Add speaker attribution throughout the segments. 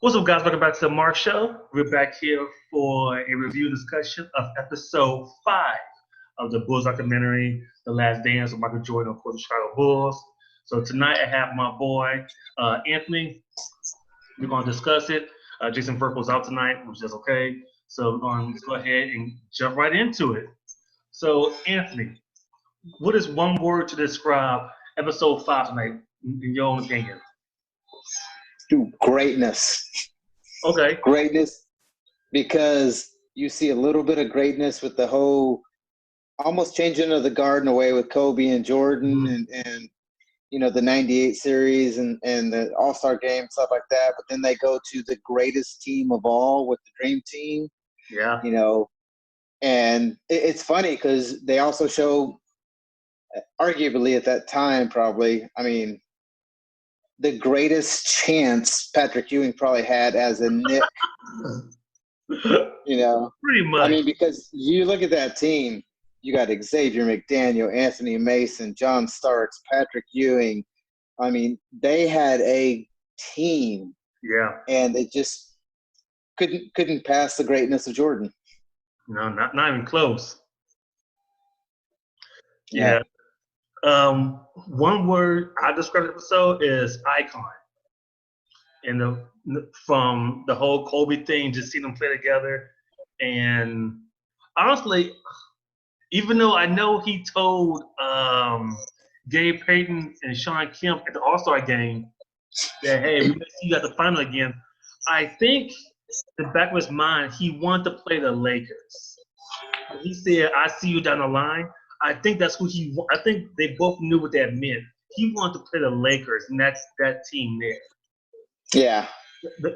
Speaker 1: What's up, guys? Welcome back to the Mark Show. We're back here for a review discussion of episode 5 of the Bulls documentary, The Last Dance with Michael Jordan, of course, the Chicago Bulls. So tonight I have my boy, Anthony. We're going to discuss it. Jason Burke was out tonight, which is okay. So we're going to go ahead and jump right into it. So, Anthony, what is one word to describe episode 5 tonight, in your own opinion?
Speaker 2: Dude, greatness.
Speaker 1: Okay.
Speaker 2: Greatness, because you see a little bit of greatness with the whole almost changing of the guard in a way with Kobe and Jordan and you know, the 98 series and the All-Star game, stuff like that. But then they go to the greatest team of all with the Dream Team.
Speaker 1: Yeah.
Speaker 2: You know, and it's funny because they also show, arguably at that time probably, I mean, the greatest chance Patrick Ewing probably had as a Knick, you know.
Speaker 1: Pretty much.
Speaker 2: I mean, because you look at that team, you got Xavier McDaniel, Anthony Mason, John Starks, Patrick Ewing. I mean, they had a team.
Speaker 1: Yeah.
Speaker 2: And they just couldn't pass the greatness of Jordan.
Speaker 1: No, not even close.
Speaker 2: Yeah.
Speaker 1: One word I describe the episode is icon. And from the whole Kobe thing, just seeing them play together. And honestly, even though I know he told Gabe Payton and Sean Kemp at the All-Star game that, hey, we may see you at the final again, I think in the back of his mind, he wanted to play the Lakers. He said, I see you down the line. I think that's who I think they both knew what that meant. He wanted to play the Lakers, and that's that team there.
Speaker 2: Yeah.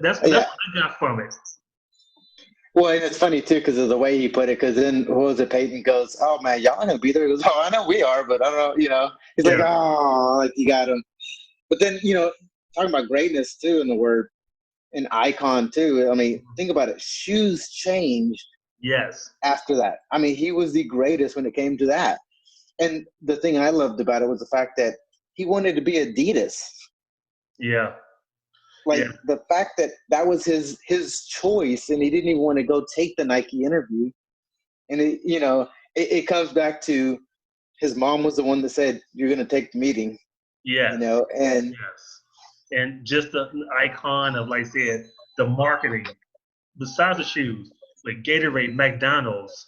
Speaker 1: That's what I got from it.
Speaker 2: Well, and it's funny, too, because of the way he put it, because then, what was it, Peyton goes, oh, man, y'all going to be there? He goes, oh, I know we are, but I don't know, you know. He's like, oh, like you got him. But then, you know, talking about greatness, too, in the word, an icon, too. I mean, think about it. Shoes changed.
Speaker 1: Yes.
Speaker 2: After that. I mean, he was the greatest when it came to that. And the thing I loved about it was the fact that he wanted to be Adidas.
Speaker 1: Yeah.
Speaker 2: Like the fact that that was his choice, and he didn't even want to go take the Nike interview. And it comes back to his mom was the one that said, "You're going to take the meeting."
Speaker 1: Yeah.
Speaker 2: You know, and
Speaker 1: just the icon of, like I said, the marketing, besides the shoes, like Gatorade, McDonald's,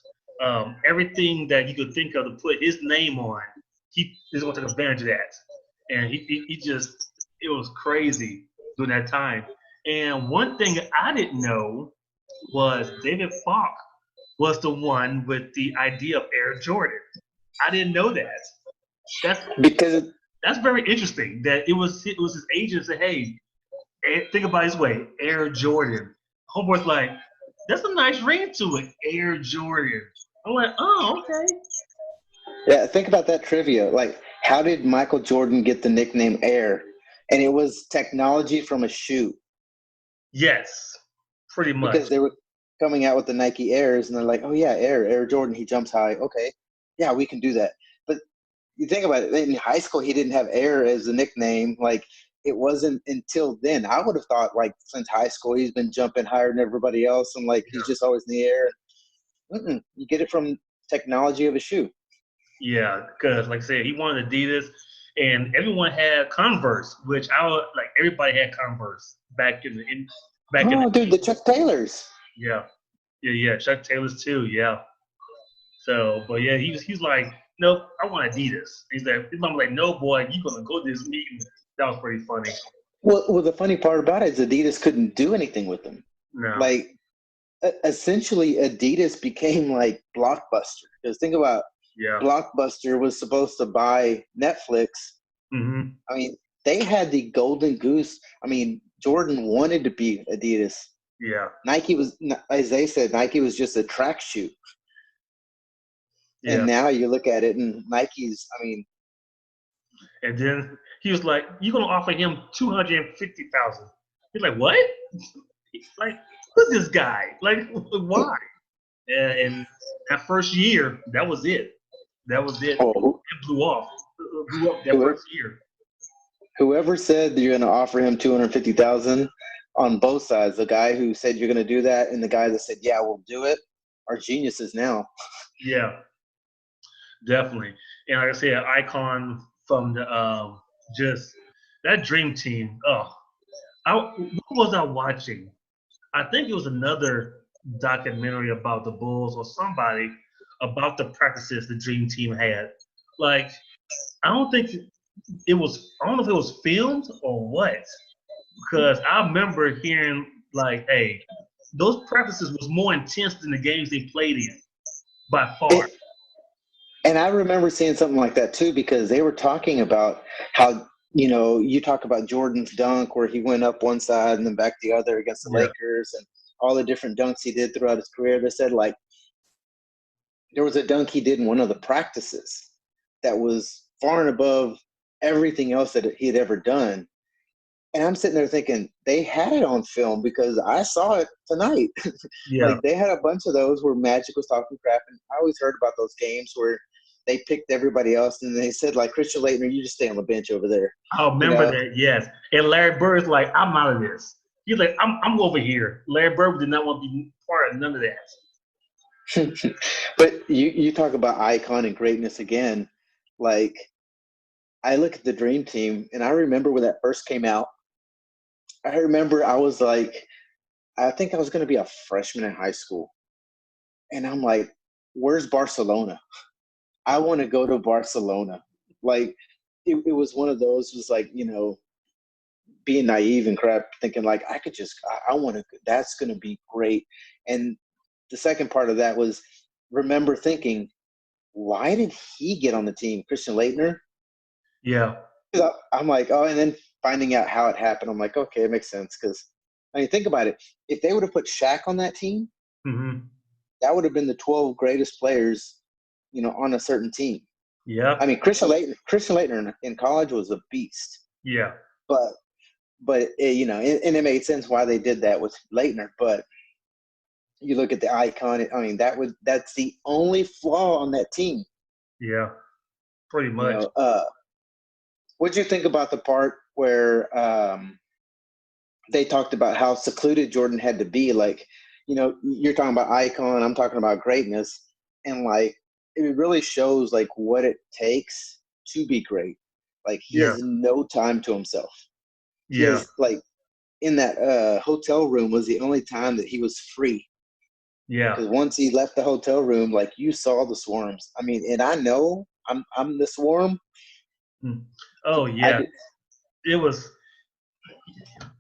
Speaker 1: everything that you could think of to put his name on, he is going to take advantage of that. And he just, it was crazy during that time. And one thing I didn't know was David Falk was the one with the idea of Air Jordan. I didn't know that. That's very interesting. That it was his agent that said, "Hey, think about it this way, Air Jordan." Homeboy's like, "That's a nice ring to it, Air Jordan." I'm like, "Oh, okay."
Speaker 2: Yeah, think about that trivia. Like, how did Michael Jordan get the nickname Air? And it was technology from a shoe.
Speaker 1: Yes, pretty much.
Speaker 2: Because they were coming out with the Nike Airs, and they're like, "Oh yeah, Air Jordan. He jumps high. Okay, yeah, we can do that." But you think about it. In high school, he didn't have Air as a nickname. Like, it wasn't until then. I would have thought, like, since high school, he's been jumping higher than everybody else, and like he's just always in the air. You get it from technology of a shoe.
Speaker 1: Yeah, because like I said, he wanted Adidas, and everyone had Converse, which everybody had Converse back in
Speaker 2: the Chuck Taylors.
Speaker 1: Yeah, Chuck Taylors too. Yeah. So, but yeah, he's like, nope, I want Adidas. He's like, his mom was like, no, boy, you gonna go to this meeting? That was pretty funny.
Speaker 2: Well, the funny part about it is Adidas couldn't do anything with them.
Speaker 1: No.
Speaker 2: Like, essentially, Adidas became like Blockbuster. Because think about, Blockbuster was supposed to buy Netflix.
Speaker 1: Mm-hmm.
Speaker 2: I mean, they had the golden goose. I mean, Jordan wanted to be Adidas.
Speaker 1: Yeah.
Speaker 2: Nike was, as they said, Nike was just a track shoe.
Speaker 1: Yeah.
Speaker 2: And now you look at it, and Nike's, I mean.
Speaker 1: And then he was like, "You're gonna offer him $250,000." He's like, "What?" Like, who's this guy? Like, why? And that first year, that was it.
Speaker 2: Oh.
Speaker 1: It blew up that first year.
Speaker 2: Whoever said that you're going to offer him $250,000, on both sides. The guy who said you're going to do that and the guy that said, yeah, we'll do it, are geniuses now.
Speaker 1: Yeah, definitely. And like I said, icon from the just that dream team. Oh, what was I watching? I think it was another documentary about the Bulls or somebody about the practices the dream team had. Like, I don't think it was. I don't know if it was filmed or what, because I remember hearing like, "Hey, those practices was more intense than the games they played in by far."
Speaker 2: It, and I remember seeing something like that too, because they were talking about how, you talk about Jordan's dunk where he went up one side and then back the other against the
Speaker 1: Yeah,
Speaker 2: Lakers and all the different dunks he did throughout his career. They said like there was a dunk he did in one of the practices that was far and above everything else that he had ever done. And I'm sitting there thinking they had it on film because I saw it tonight.
Speaker 1: yeah.
Speaker 2: Like they had a bunch of those where Magic was talking crap, and I always heard about those games where they picked everybody else and they said like Christian Laettner, you just stay on the bench over there.
Speaker 1: I remember that. Yes, and Larry Bird's like, "I'm out of this." He's like, "I'm over here." Larry Bird did not want to be part of none of that.
Speaker 2: But you talk about icon and greatness again. Like I look at the Dream Team, and I remember when that first came out. I remember I was like, I think I was going to be a freshman in high school, and I'm like, "Where's Barcelona? I want to go to Barcelona." Like it was one of those. Was like being naive and crap, thinking like I could just I want to. That's going to be great. And the second part of that was remember thinking, why did he get on the team, Christian Laettner?
Speaker 1: Yeah,
Speaker 2: I'm like, oh, and then finding out how it happened, I'm like, okay, it makes sense. Because I mean, think about it. If they would have put Shaq on that team,
Speaker 1: mm-hmm.
Speaker 2: that would have been the 12 greatest players, on a certain team. I
Speaker 1: Yeah,
Speaker 2: mean, Christian Laettner in college was a beast,
Speaker 1: yeah,
Speaker 2: but and it made sense why they did that with Laettner. But you look at the icon. I mean, that's the only flaw on that team.
Speaker 1: yeah. Pretty
Speaker 2: You
Speaker 1: much.
Speaker 2: know, what'd you think about the part where they talked about how secluded Jordan had to be? Like, you're talking about icon, I'm talking about greatness, and like it really shows like what it takes to be great. Like he
Speaker 1: Yeah,
Speaker 2: has no time to himself. He
Speaker 1: yeah,
Speaker 2: has like in that hotel room was the only time that he was free.
Speaker 1: yeah.
Speaker 2: Because once he left the hotel room, like you saw the swarms. I mean, and I know I'm the swarm.
Speaker 1: Mm. Oh
Speaker 2: I
Speaker 1: yeah.
Speaker 2: did,
Speaker 1: It was.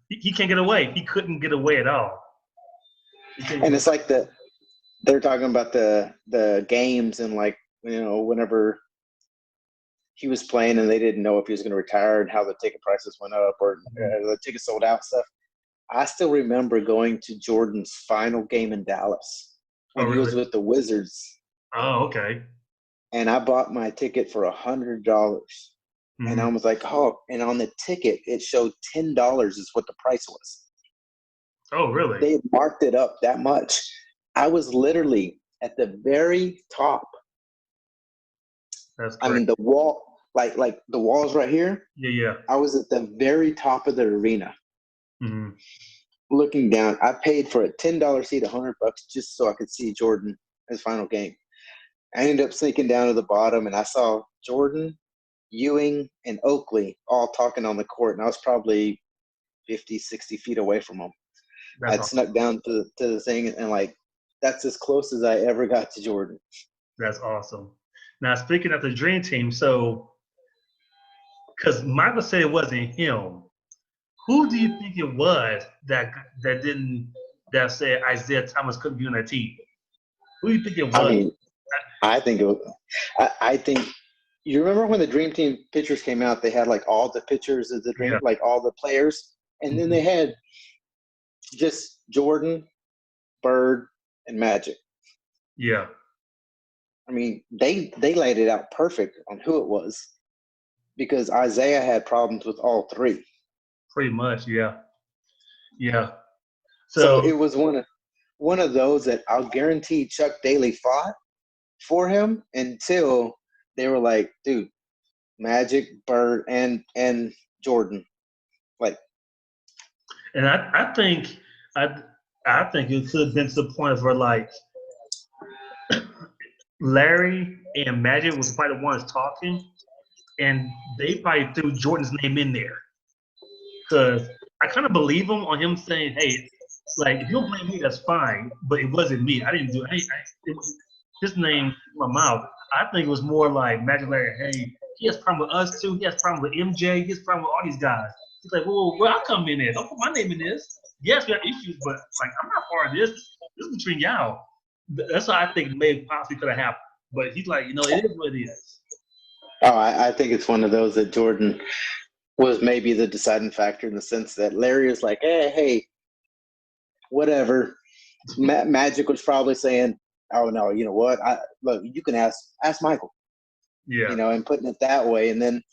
Speaker 1: He can't get away. He couldn't get away at all. He couldn't
Speaker 2: and
Speaker 1: get
Speaker 2: it's
Speaker 1: away.
Speaker 2: like they're talking about the games and like whenever he was playing and they didn't know if he was going to retire and how the ticket prices went up or
Speaker 1: Mhm.
Speaker 2: the tickets sold out stuff. I still remember going to Jordan's final game in Dallas
Speaker 1: Oh
Speaker 2: when he was
Speaker 1: really?
Speaker 2: with the Wizards,
Speaker 1: Oh okay.
Speaker 2: and I bought my ticket for $100. And I
Speaker 1: Hmm.
Speaker 2: was like, oh, and on the ticket it showed $10 is what the price was.
Speaker 1: Oh really?
Speaker 2: They had marked it up that much. I was literally at the very top.
Speaker 1: That's
Speaker 2: I
Speaker 1: great.
Speaker 2: mean, the wall, like the walls right here.
Speaker 1: Yeah, yeah.
Speaker 2: I was at the very top of the arena,
Speaker 1: Hmm.
Speaker 2: looking down. I paid for a $10 seat, $100 just so I could see Jordan his final game. I ended up sneaking down to the bottom, and I saw Jordan, Ewing, and Oakley all talking on the court, and I was probably 50, 60 feet away from them.
Speaker 1: That's
Speaker 2: I'd
Speaker 1: awesome.
Speaker 2: snuck down to the thing, and like that's as close as I ever got to Jordan.
Speaker 1: That's awesome. Now speaking of the dream team, so because Michael said it wasn't him, who do you think it was that didn't that said Isaiah Thomas couldn't be on that team? Who do you think it
Speaker 2: I
Speaker 1: was?
Speaker 2: mean, I think I think you remember when the Dream Team pictures came out, they had like all the pictures of the Dream,
Speaker 1: Yeah.
Speaker 2: like all the players, and then
Speaker 1: Mhm.
Speaker 2: they had just Jordan, Bird, and Magic.
Speaker 1: Yeah.
Speaker 2: I mean, they laid it out perfect on who it was because Isaiah had problems with all three.
Speaker 1: Pretty much. Yeah. Yeah.
Speaker 2: So
Speaker 1: So
Speaker 2: it was one of those that I'll guarantee Chuck Daly fought for him until they were like, dude, Magic, Bird, and Jordan, like
Speaker 1: And I I think it could have been to the point where like Larry and Magic was probably the ones talking, and they probably threw Jordan's name in there because I kind of believe him on him saying, "Hey, like if you don't blame me, that's fine, but it wasn't me. I didn't do it. It was his name in my mouth." I think it was more like Magic Larry. Hey, he has problem with us too. He has problem with MJ. He has problem with all these guys. He's like, "Well, where I come in there? Don't put my name in this. Yes, we have issues, but like I'm not part of this. This is between y'all." That's what I think may possibly could have happened. But he's like, it is what it is.
Speaker 2: Oh, I think it's one of those that Jordan was maybe the deciding factor in the sense that Larry is like, hey, whatever. Magic was probably saying, "Oh no, you know what? Look, you can ask Michael,"
Speaker 1: Yeah.
Speaker 2: and putting it that way, and then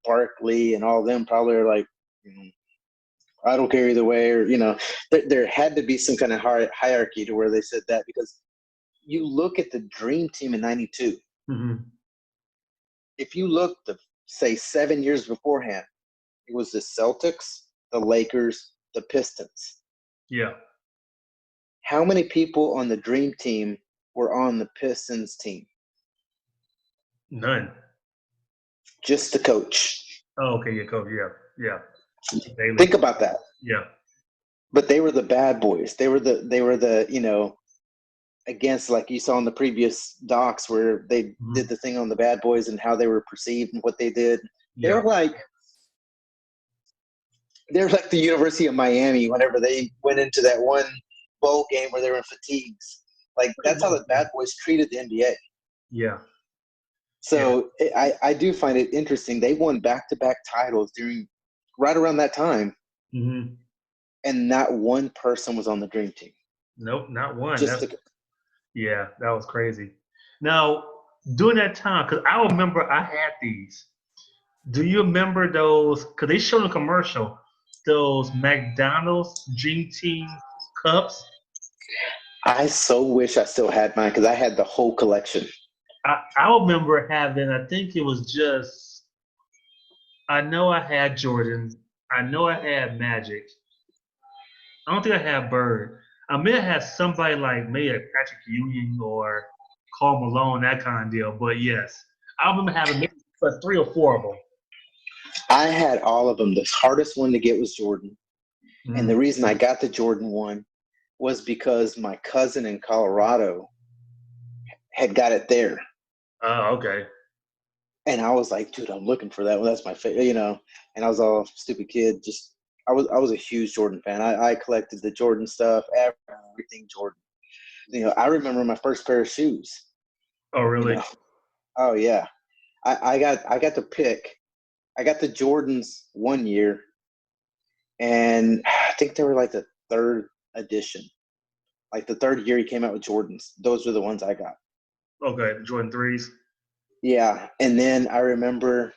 Speaker 2: Barkley and all of them probably are like, I don't care either way, or there had to be some kind of hierarchy to where they said that because you look at the Dream Team in '92.
Speaker 1: Mm-hmm.
Speaker 2: If you look say 7 years beforehand, it was the Celtics, the Lakers, the Pistons.
Speaker 1: Yeah.
Speaker 2: How many people on the Dream Team were on the Pistons team?
Speaker 1: None.
Speaker 2: Just the coach.
Speaker 1: Oh, okay. Yeah, coach. Yeah.
Speaker 2: Think about that.
Speaker 1: Yeah.
Speaker 2: But they were the bad boys. They were the against, like you saw in the previous docs where they did the thing on the bad boys and how they were perceived and what they did.
Speaker 1: Yeah.
Speaker 2: They're like the University of Miami whenever they went into that one bowl game where they were in fatigues. Like that's how the bad boys treated the NBA.
Speaker 1: Yeah.
Speaker 2: So I do find it interesting. They won back-to-back titles right around that time.
Speaker 1: Mm-hmm.
Speaker 2: And not one person was on the Dream Team.
Speaker 1: Nope, not one.
Speaker 2: Yeah,
Speaker 1: that was crazy. Now, during that time, because I remember I had these. Do you remember those? Because they showed in a commercial those McDonald's Dream Team cups.
Speaker 2: I so wish I still had mine because I had the whole collection.
Speaker 1: I remember having. I think it was just. I know I had Jordan. I know I had Magic. I don't think I had Bird. I may have had somebody like maybe a Patrick Ewing or Karl Malone, that kind of deal. But yes, I remember having maybe 3 or 4 of them.
Speaker 2: I had all of them. The hardest one to get was Jordan.
Speaker 1: Mm.
Speaker 2: And the reason I got the Jordan one was because my cousin in Colorado had got it there.
Speaker 1: Oh, okay.
Speaker 2: And I was like, dude, I'm looking for that one. That's my favorite, And I was all stupid kid. I was a huge Jordan fan. I collected the Jordan stuff, everything Jordan. I remember my first pair of shoes.
Speaker 1: Oh, really?
Speaker 2: Oh yeah. I got to pick. I got the Jordans one year, and I think they were like the third edition. Like the third year he came out with Jordans. Those were the ones I got.
Speaker 1: Okay, the Jordan 3s.
Speaker 2: Yeah, and then I remember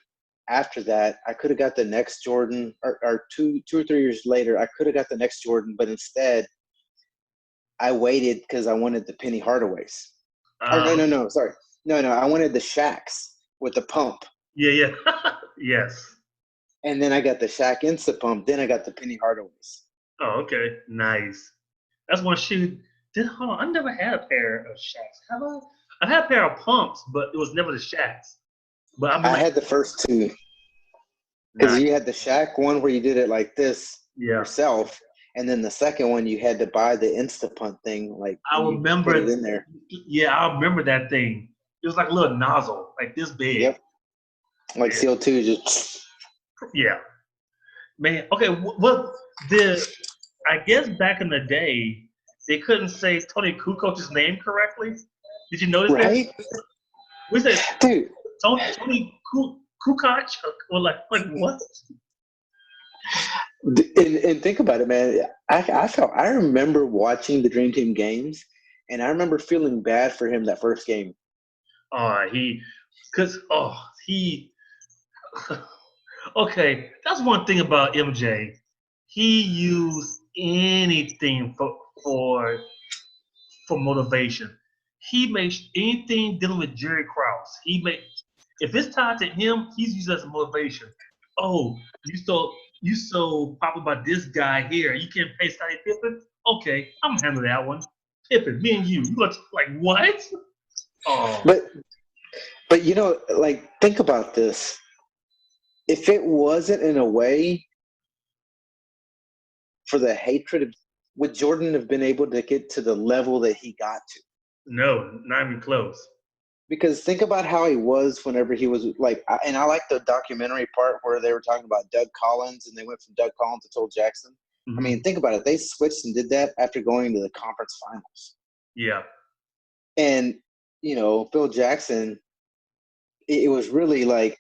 Speaker 2: after that, I could have got the next Jordan, or 2 or 3 years later, I could have got the next Jordan, but instead, I waited because I wanted the Penny Hardaways. No, sorry, no, I wanted the Shaqs with the pump.
Speaker 1: Yeah, yes.
Speaker 2: And then I got the Shaq Insta pump. Then I got the Penny Hardaways.
Speaker 1: Oh, okay, nice. That's one shoe. Hold on, I never had a pair of Shaqs. Have I? I had a pair of pumps, but it was never the Shaqs. But
Speaker 2: I had the first two. Because you had the Shaq one where you did it like this yourself, and then the second one you had to buy the Instapunt thing. Like
Speaker 1: I remember
Speaker 2: put it in there.
Speaker 1: Yeah, I remember that thing. It was like a little nozzle, like this big.
Speaker 2: Yep. Like CO2 just.
Speaker 1: Yeah. Man, okay. What I guess back in the day they couldn't say Tony Kukoc's name correctly. Did you notice
Speaker 2: that?
Speaker 1: We said,
Speaker 2: dude,
Speaker 1: Tony Kukoc, or like what?
Speaker 2: And think about it, man. I remember watching the Dream Team games, and I remember feeling bad for him that first game.
Speaker 1: Okay, that's one thing about MJ. He used anything for motivation. He makes anything dealing with Jerry Krause. If it's tied to him, he's used as a motivation. Oh, you stole you so popular about this guy here. You can't pay Scottie Pippen? Okay, I'm gonna handle that one. Pippen, me and you look like what? Oh
Speaker 2: But like think about this. If it wasn't in a way for the hatred of, would Jordan have been able to get to the level that he got to?
Speaker 1: no, not even close.
Speaker 2: Because think about how he was whenever he was like, and I like the documentary part where they were talking about Doug Collins and they went from Doug Collins to Phil Jackson. I
Speaker 1: Hmm.
Speaker 2: mean, think about it. They switched and did that after going to the conference finals.
Speaker 1: Yeah,
Speaker 2: And, Phil Jackson, it was really like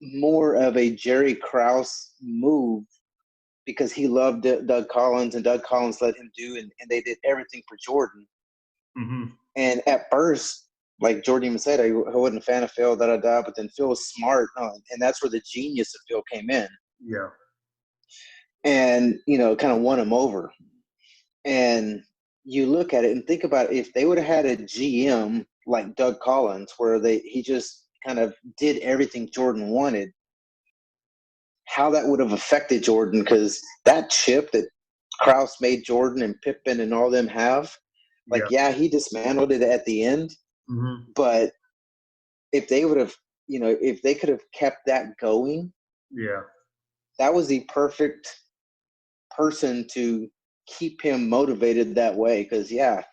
Speaker 2: more of a Jerry Krause move because he loved Doug Collins and Doug Collins let him do, and they did everything for Jordan.
Speaker 1: hmm,
Speaker 2: And at first, like Jordan even said, I wasn't a fan of Phil, but then Phil was smart, and that's where the genius of Phil came in,
Speaker 1: yeah,
Speaker 2: and kind of won him over. And you look at it and think about it, if they would have had a GM like Doug Collins, where he just kind of did everything Jordan wanted, how that would have affected Jordan, because that chip that Krause made Jordan and Pippen and all them have, like,
Speaker 1: yeah,
Speaker 2: yeah, he dismantled it at the end,
Speaker 1: hmm,
Speaker 2: but if they would have, if they could have kept that going,
Speaker 1: yeah,
Speaker 2: that was the perfect person to keep him motivated that way. Because yeah,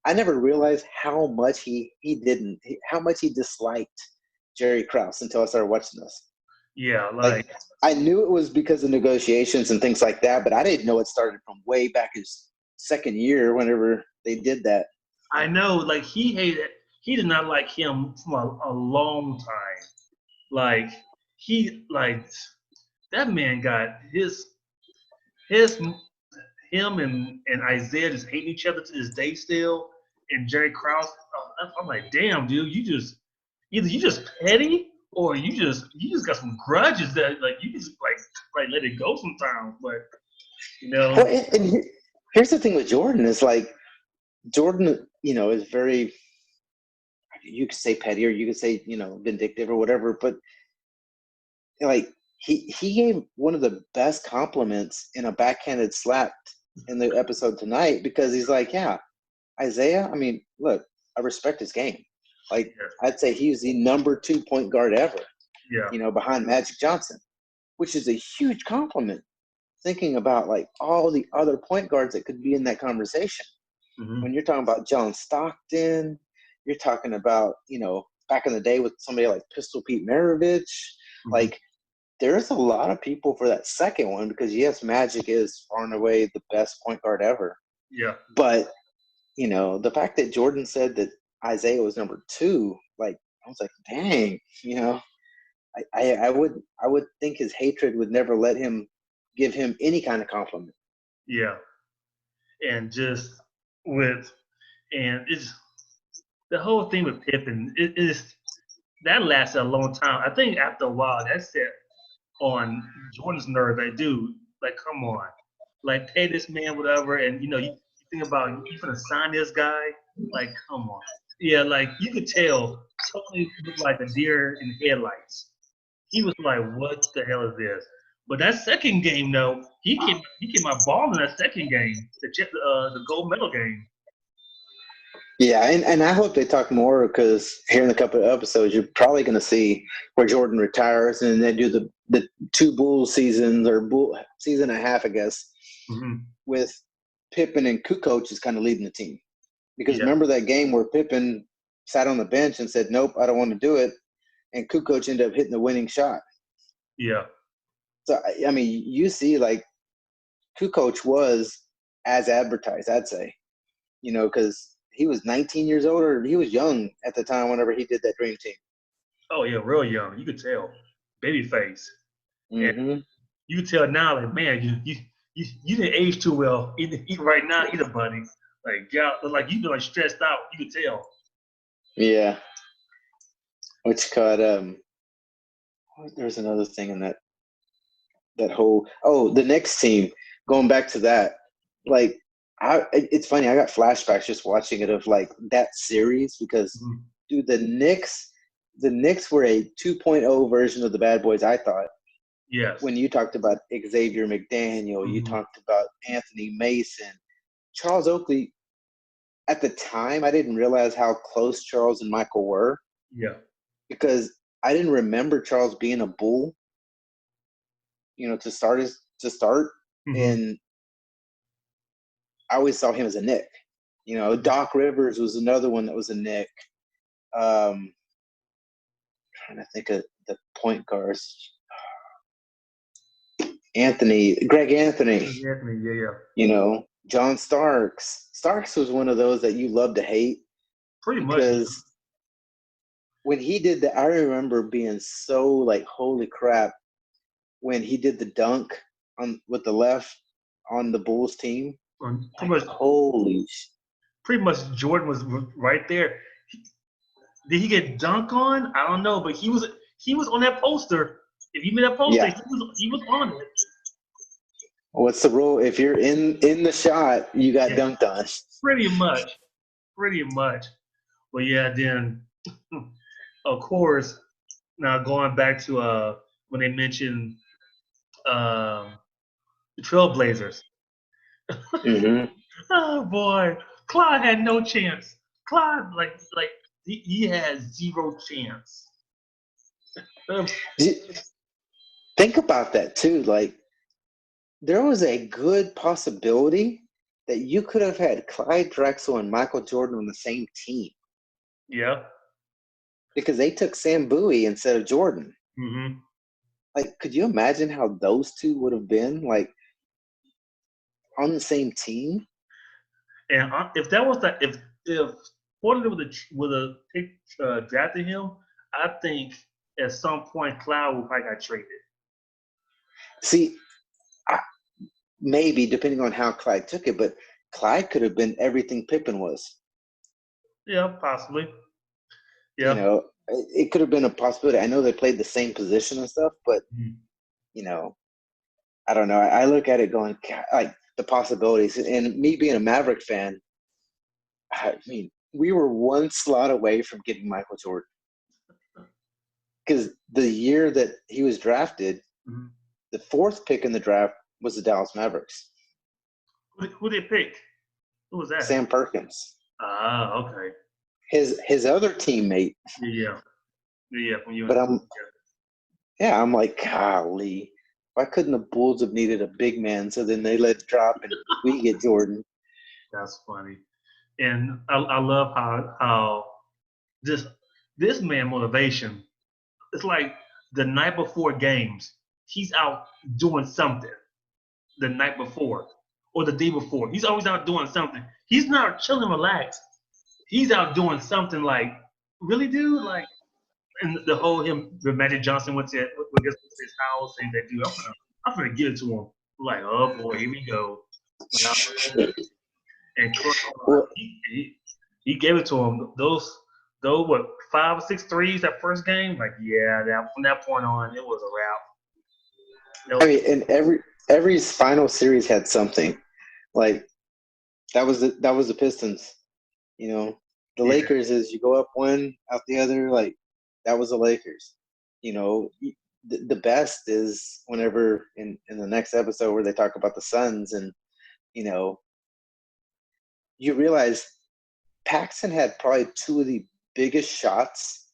Speaker 2: I never realized how much how much he disliked Jerry Krause until I started watching this.
Speaker 1: yeah.
Speaker 2: Like,
Speaker 1: Like
Speaker 2: I knew it was because of negotiations and things like that, but I didn't know it started from way back his second year whenever they did that.
Speaker 1: I know, like he hated. He did not like him from a long time. Like he like that man got his him and Isaiah just hating each other to this day still. And Jerry Krause, I'm like, damn, dude, you just either you just petty or you just got some grudges that like you just like let it go sometimes. But you
Speaker 2: Well,
Speaker 1: know,
Speaker 2: and here's the thing with Jordan is like Jordan, is very, you could say petty or you could say vindictive or whatever, but like he gave one of the best compliments in a backhanded slap in the episode tonight, because he's like, yeah, Isaiah, I mean, look, I respect his game. Like, I'd say he's the number 2 point guard ever,
Speaker 1: yeah,
Speaker 2: behind Magic Johnson, which is a huge compliment, thinking about like all the other point guards that could be in that conversation. When
Speaker 1: hmm,
Speaker 2: you're talking about John Stockton, you're talking about, back in the day with somebody like Pistol Pete Maravich.
Speaker 1: hmm,
Speaker 2: Like, there's a lot of people for that second one, because yes, Magic is far and away the best point guard ever.
Speaker 1: yeah,
Speaker 2: But, the fact that Jordan said that Isaiah was number 2, like, I was like, dang, I would think his hatred would never let him give him any kind of compliment.
Speaker 1: yeah, and just with and it's the whole thing with Pippen. It is that lasted a long time. I think after a while that set on Jordan's nerve. Like, dude, like, come on, like, pay this man whatever, and you think about you gonna sign this guy. Like, come on, yeah, like you could tell Tony looked like a deer in headlights. He was like, what the hell is this? But that second game, though, he came out balling in that second game, the gold medal game.
Speaker 2: Yeah, and I hope they talk more, because here in a couple of episodes, you're probably going to see where Jordan retires and they do the 2 Bulls seasons, or season and a half, I guess,
Speaker 1: Hmm.
Speaker 2: with Pippen and Kukoc is kind of leading the team. Because
Speaker 1: Yeah,
Speaker 2: remember that game where Pippen sat on the bench and said, nope, I don't want to do it. And Kukoc ended up hitting the winning shot.
Speaker 1: yeah,
Speaker 2: So, I mean, you see, like, Kukoc was as advertised, I'd say, because he was 19 years old, or he was young at the time whenever he did that dream team.
Speaker 1: oh yeah, real young. You could tell, baby face, and
Speaker 2: Mm-hmm.
Speaker 1: you could tell now, like, man, you didn't age too well. Right now, either, buddy. Like, yeah, like you like stressed out. You could tell.
Speaker 2: Yeah. Which caught there's another thing in that whole, the next team, going back to that, like, it's funny, I got flashbacks just watching it of like that series, because
Speaker 1: Mhm.
Speaker 2: dude, the Knicks were a 2.0 version of the Bad Boys, I thought.
Speaker 1: Yes.
Speaker 2: When you talked about Xavier McDaniel, you talked about Anthony Mason, Charles Oakley. At the time, I didn't realize how close Charles and Michael were.
Speaker 1: Yeah.
Speaker 2: Because I didn't remember Charles being a Bull, to start. And I always saw him as a Nick. Doc Rivers was another one that was a Nick. Trying to think of the point guards. Greg Anthony.
Speaker 1: Yeah.
Speaker 2: John Starks. Starks was one of those that you love to hate.
Speaker 1: Pretty much.
Speaker 2: Because when he did that, I remember being so like, holy crap, when he did the dunk with the left on the Bulls team.
Speaker 1: Pretty much Jordan was right there. Did he get dunked on? I don't know, but he was on that poster. If you made that poster, he was on it.
Speaker 2: What's the rule? If you're in the shot, you got dunked on.
Speaker 1: Pretty much. Well, yeah, then of course, now going back to when they mentioned the Trailblazers. Oh boy, Clyde had no chance. Clyde, like he had zero chance.
Speaker 2: Think about that too. Like, there was a good possibility that you could have had Clyde Drexel and Michael Jordan on the same team.
Speaker 1: Yeah.
Speaker 2: Because they took Sam Bowie instead of Jordan. Like, could you imagine how those two would have been, like, on the same team?
Speaker 1: And if that was if Portland would have drafted him, I think at some point Clyde would probably got traded.
Speaker 2: See, maybe depending on how Clyde took it, but Clyde could have been everything Pippen was.
Speaker 1: Yeah, possibly. Yeah.
Speaker 2: It could have been a possibility. I know they played the same position and stuff, but I don't know. I look at it going, like, the possibilities. And me being a Maverick fan, I mean, we were one slot away from getting Michael Jordan. Because the year that he was drafted, the fourth pick in the draft was the Dallas Mavericks.
Speaker 1: Who did they pick? Who was that?
Speaker 2: Sam Perkins.
Speaker 1: Ah, okay.
Speaker 2: His other teammate.
Speaker 1: Yeah.
Speaker 2: But I'm like, golly, why couldn't the Bulls have needed a big man? So then they let it drop and we get Jordan.
Speaker 1: That's funny. And I love how this man motivation, it's like the night before games, he's out doing something the night before or the day before. He's always out doing something. He's not chilling and relaxed. He's out doing something like, really, dude? Like, and the whole when Magic Johnson went to his house and that dude, I'm gonna give it to him. I'm like, oh boy, here we go. And he gave it to him. Those what 5 or 6 threes that first game, like from that point on, it was a wrap.
Speaker 2: I mean, and every final series had something. Like, that was the Pistons. The Lakers is you go up one, out the other. Like, that was the Lakers. The best is whenever in the next episode where they talk about the Suns, and you realize Paxson had probably 2 of the biggest shots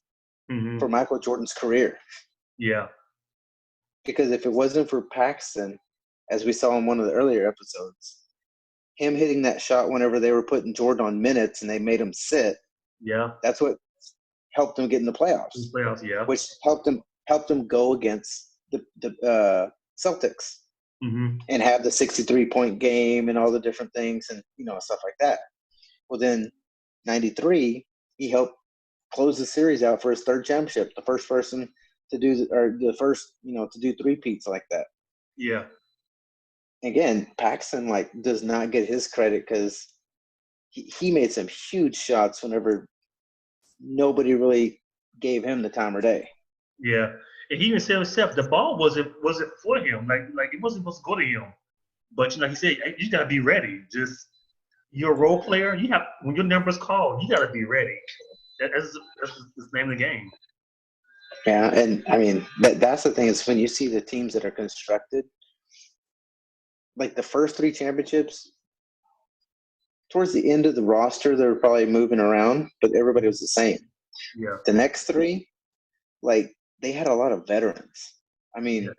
Speaker 2: for Michael Jordan's career.
Speaker 1: Yeah.
Speaker 2: Because if it wasn't for Paxson, as we saw in one of the earlier episodes, him hitting that shot whenever they were putting Jordan on minutes and they made him sit.
Speaker 1: Yeah.
Speaker 2: That's what helped him get in the playoffs.
Speaker 1: Yeah.
Speaker 2: Which helped him go against the Celtics and have the 63-point game and all the different things and stuff like that. Well, then 93, he helped close the series out for his third championship, the first person to do to do three-peats like that.
Speaker 1: Yeah.
Speaker 2: Again, Paxson does not get his credit because he made some huge shots whenever nobody really gave him the time of day.
Speaker 1: Yeah, and he even said himself, the ball wasn't for him. Like it wasn't supposed to go to him. But he said, you gotta be ready. Just you're a role player. You have when your number's called, you gotta be ready. That's the name of the game.
Speaker 2: Yeah, and I mean that's the thing is when you see the teams that are constructed, like the first three championships, towards the end of the roster, they were probably moving around, but everybody was the same.
Speaker 1: Yeah.
Speaker 2: The next three, like they had a lot of veterans. I
Speaker 1: Yeah.
Speaker 2: mean,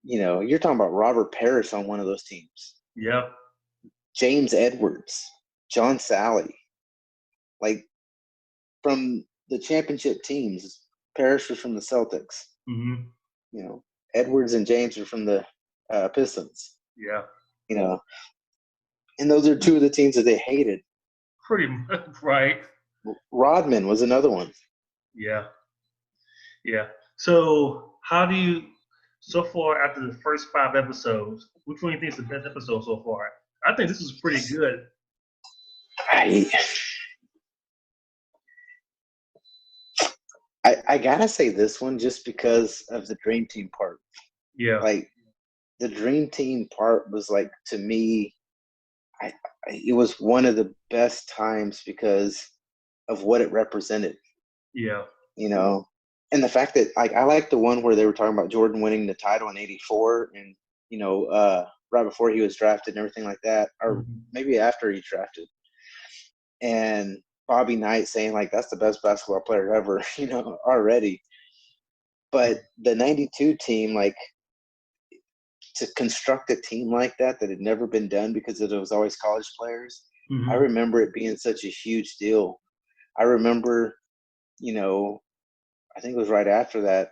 Speaker 2: you're talking about Robert Parrish on one of those teams,
Speaker 1: Yeah.
Speaker 2: James Edwards, John Sally, like from the championship teams. Parrish was from the Celtics.
Speaker 1: Mm-hmm.
Speaker 2: Edwards and James are from the Pistons.
Speaker 1: Yeah.
Speaker 2: You know, and those are two of the teams that they hated.
Speaker 1: Pretty much, right.
Speaker 2: Rodman was another one.
Speaker 1: Yeah. Yeah. So so far after the first 5 episodes, which one do you think is the best episode so far? I think this is pretty good.
Speaker 2: I I gotta say this one just because of the dream team part.
Speaker 1: Yeah.
Speaker 2: Like the dream team part was like to me, it was one of the best times because of what it represented.
Speaker 1: Yeah.
Speaker 2: And the fact that I like the one where they were talking about Jordan winning the title in '84, and right before he was drafted and everything like that, or
Speaker 1: Mm-hmm.
Speaker 2: maybe after he drafted, and Bobby Knight saying like that's the best basketball player ever, already. But the '92 team, like to construct a team like that had never been done because it was always college players. I
Speaker 1: Mm-hmm.
Speaker 2: remember it being such a huge deal. I remember, I think it was right after that,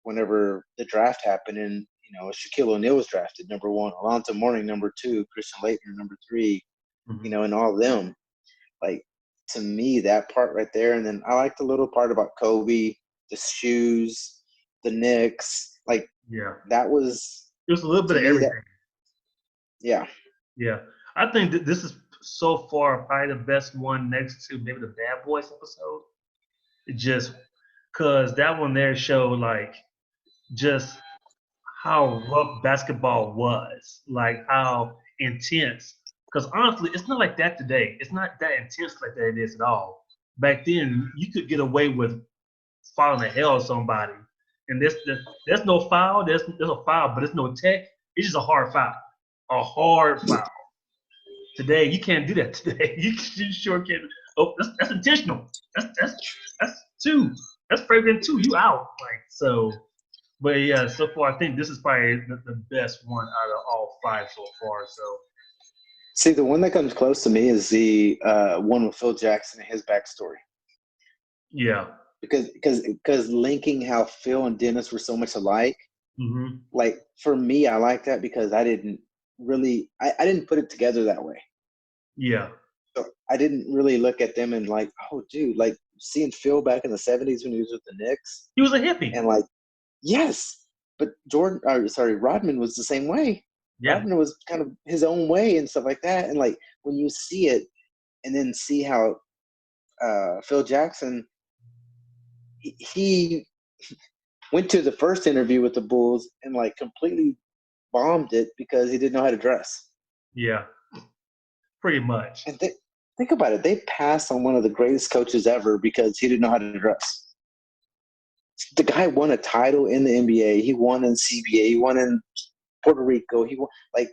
Speaker 2: whenever the draft happened, and Shaquille O'Neal was drafted number one, Alonzo Mourning number two, Christian Laettner number three,
Speaker 1: Mm-hmm.
Speaker 2: and all of them. Like to me, that part right there, and then I like the little part about Kobe, the shoes, the Knicks, like
Speaker 1: Yeah.
Speaker 2: that was
Speaker 1: It was a little
Speaker 2: to
Speaker 1: bit of
Speaker 2: me that
Speaker 1: everything.
Speaker 2: yeah.
Speaker 1: Yeah. I think this is so far probably the best one next to maybe the Bad Boys episode. Just because that one there showed like just how rough basketball was, like how intense. Because honestly, it's not like that today. It's not that intense like that it is at all. Back then, you could get away with fouling the hell out of somebody, and there's no foul. There's a foul, but there's no tech. It's just a hard foul. Today, you can't do that. Today, you sure can't. Oh, that's intentional. That's two. That's fragrant two. You out. Like so. But yeah, so far I think this is probably the best one out of all 5 so far. So
Speaker 2: See, the one that comes close to me is the one with Phil Jackson and his backstory,
Speaker 1: yeah.
Speaker 2: because linking how Phil and Dennis were so much alike.
Speaker 1: Mm-hmm.
Speaker 2: Like for me, I like that because I didn't really, I didn't put it together that way.
Speaker 1: Yeah.
Speaker 2: So I didn't really look at them and like, oh, dude, like seeing Phil back in the '70s when he was with the Knicks,
Speaker 1: He was a hippie.
Speaker 2: and like, yes, but Rodman was the same way.
Speaker 1: Yeah.
Speaker 2: Rodman was kind of his own way and stuff like that. And like when you see it, and then see how Phil Jackson, he went to the first interview with the Bulls and like completely bombed it because he didn't know how to dress.
Speaker 1: Yeah. Pretty much.
Speaker 2: And think about it. They passed on one of the greatest coaches ever because he didn't know how to dress. The guy won a title in the NBA. He won in CBA. He won in Puerto Rico. He won, like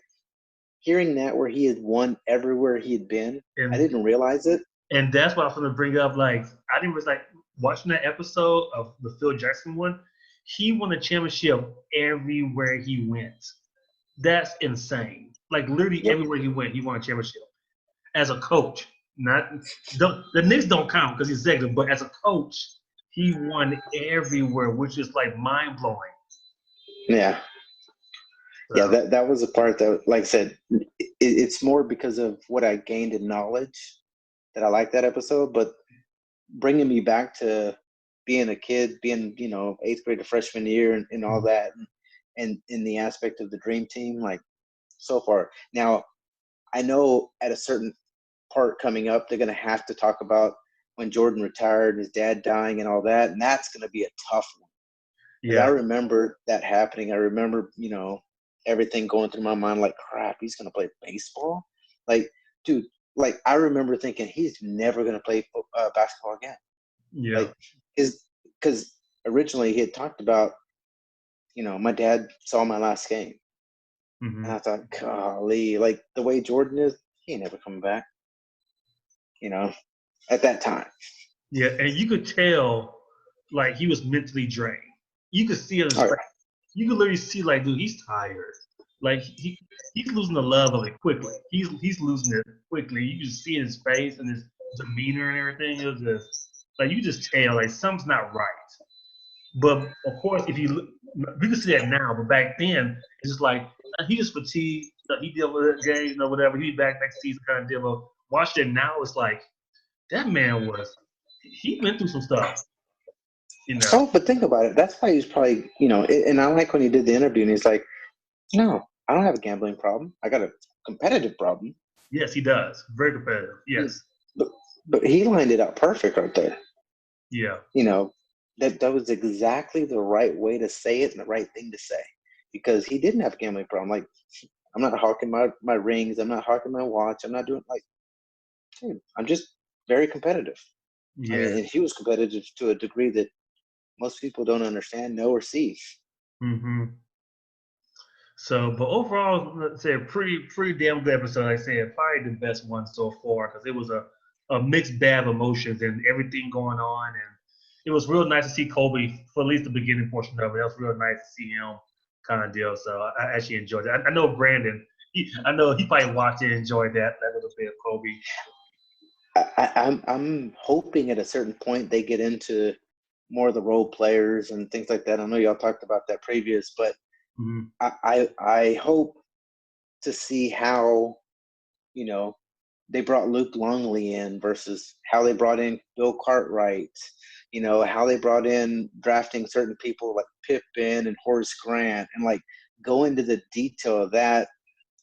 Speaker 2: hearing that where he had won everywhere he had been. I
Speaker 1: And
Speaker 2: didn't realize it.
Speaker 1: and that's what I was gonna bring up. Like I think it was like watching that episode of the Phil Jackson one. He won a championship everywhere he went. That's insane. Like literally
Speaker 2: Yep.
Speaker 1: everywhere he went, he won a championship as a coach. Not the Knicks don't count because he's executive, but as a coach, he won everywhere, which is like mind blowing.
Speaker 2: Yeah. Yeah,
Speaker 1: So
Speaker 2: that was a part that, like I said, it's more because of what I gained in knowledge that I like that episode. But bringing me back to being a kid, being eighth grade to freshman year, and all that, and in the aspect of the dream team, like so far. Now, I know at a certain part coming up, they're going to have to talk about when Jordan retired, his dad dying, and all that, and that's going to be a tough one. Because I
Speaker 1: yeah,
Speaker 2: remember that happening. I remember, everything going through my mind like, crap, he's going to play baseball? Like, dude, like I remember thinking he's never going to play basketball again.
Speaker 1: yeah,
Speaker 2: Like, because originally he had talked about, my dad saw my last game. And I thought, golly, like the way Jordan is, he ain't never coming back, at that time.
Speaker 1: Yeah, and you could tell, like, he was mentally drained. You could see it in his
Speaker 2: All
Speaker 1: face.
Speaker 2: right.
Speaker 1: You could literally see, like, dude, he's tired. Like, he's losing the love of it quickly. He's losing it quickly. You can see in his face and his demeanor and everything. It was just, like, you just tell, like, something's not right. But, of course, if you look, we can see that now, but back then, it's just like, he was fatigued. He dealt with the game, whatever. He'd be back next season kind of deal. But watching it now, it's like, that man he went through some stuff.
Speaker 2: Oh, but think about it. That's why he's probably, and I like when he did the interview and he's like, no, I don't have a gambling problem. I got a competitive problem.
Speaker 1: Yes, he does. Very competitive. Yes.
Speaker 2: But he lined it up perfect right there.
Speaker 1: Yeah.
Speaker 2: That was exactly the right way to say it and the right thing to say, because he didn't have a gambling problem. Like, I'm not hawking my rings. I'm not hawking my watch. I'm not doing dude, I'm just very competitive.
Speaker 1: Yeah.
Speaker 2: I mean, and he was competitive to a degree that most people don't understand, know, or see.
Speaker 1: Mm-hmm. So, but overall, let's say a pretty damn good episode. Like I said, probably the best one so far because it was a mixed bag of emotions and everything going on, and it was real nice to see Kobe for at least the beginning portion of it. That was real nice to see him kind of deal. So I actually enjoyed it. I know Brandon. I know he probably watched it and enjoyed that little bit of Kobe.
Speaker 2: I'm hoping at a certain point they get into more of the role players and things like that. I know y'all talked about that previous, but I hope to see how, they brought Luke Longley in versus how they brought in Bill Cartwright, how they brought in drafting certain people like Pippen and Horace Grant, and like go into the detail of that.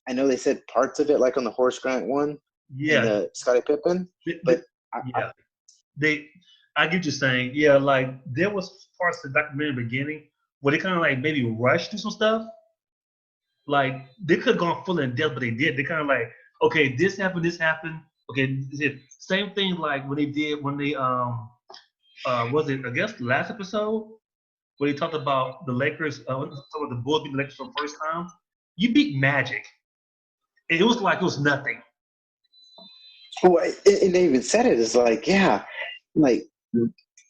Speaker 2: I know they said parts of it, like on the Horace Grant one, and the Scottie Pippen, but
Speaker 1: I get you saying, yeah, like there was parts of the documentary in the beginning where they kind of like maybe rushed through some stuff. Like they could have gone full in depth, but they did. They kind of like, okay, this happened. Okay, same thing like when they was it I guess the last episode where they talked about the Lakers, talking about the Bulls beating the Lakers for the first time. You beat Magic. It was like it was nothing.
Speaker 2: Well, and they even said it. It's like, yeah, like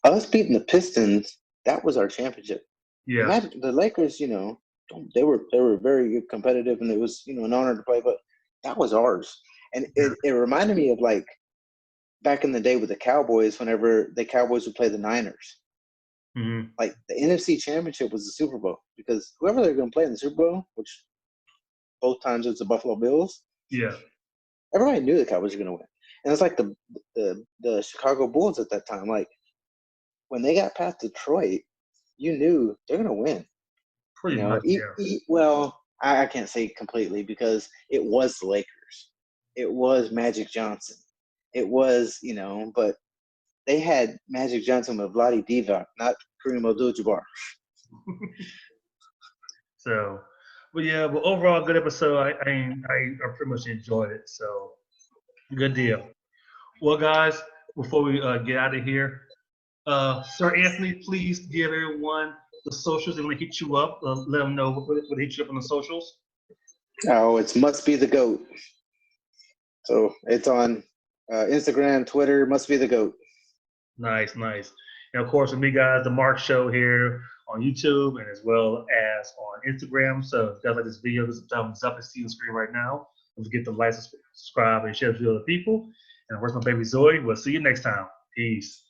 Speaker 2: us beating the Pistons, that was our championship.
Speaker 1: Yeah.
Speaker 2: The Lakers, they were very competitive, and it was an honor to play. But that was ours, and it reminded me of like back in the day with the Cowboys. Whenever the Cowboys would play the Niners, like the NFC Championship was the Super Bowl, because whoever they're going to play in the Super Bowl, which both times it's the Buffalo Bills.
Speaker 1: Yeah.
Speaker 2: Everybody knew the Cowboys were going to win, and it's like the Chicago Bulls at that time. Like when they got past Detroit, you knew they're going to win.
Speaker 1: Pretty much, yeah.
Speaker 2: Well, I can't say completely because it was the Lakers. It was Magic Johnson. It was, but they had Magic Johnson with Vlade Divac, not Kareem Abdul-Jabbar.
Speaker 1: So, but overall, good episode. I pretty much enjoyed it. So, good deal. Well, guys, before we get out of here, Sir Anthony, please give everyone the socials. They want to hit you up. Let them know what hit you up on the socials.
Speaker 2: Oh, it must be the GOAT. So it's on Instagram, Twitter. Must be the GOAT.
Speaker 1: Nice. And of course, with me, guys, the Mark Show here on YouTube and as well as on Instagram. So if you guys like this video, give us a thumbs up and see the screen right now. Don't forget to like, subscribe, and share it with other people. And of course, my baby Zoe. We'll see you next time. Peace.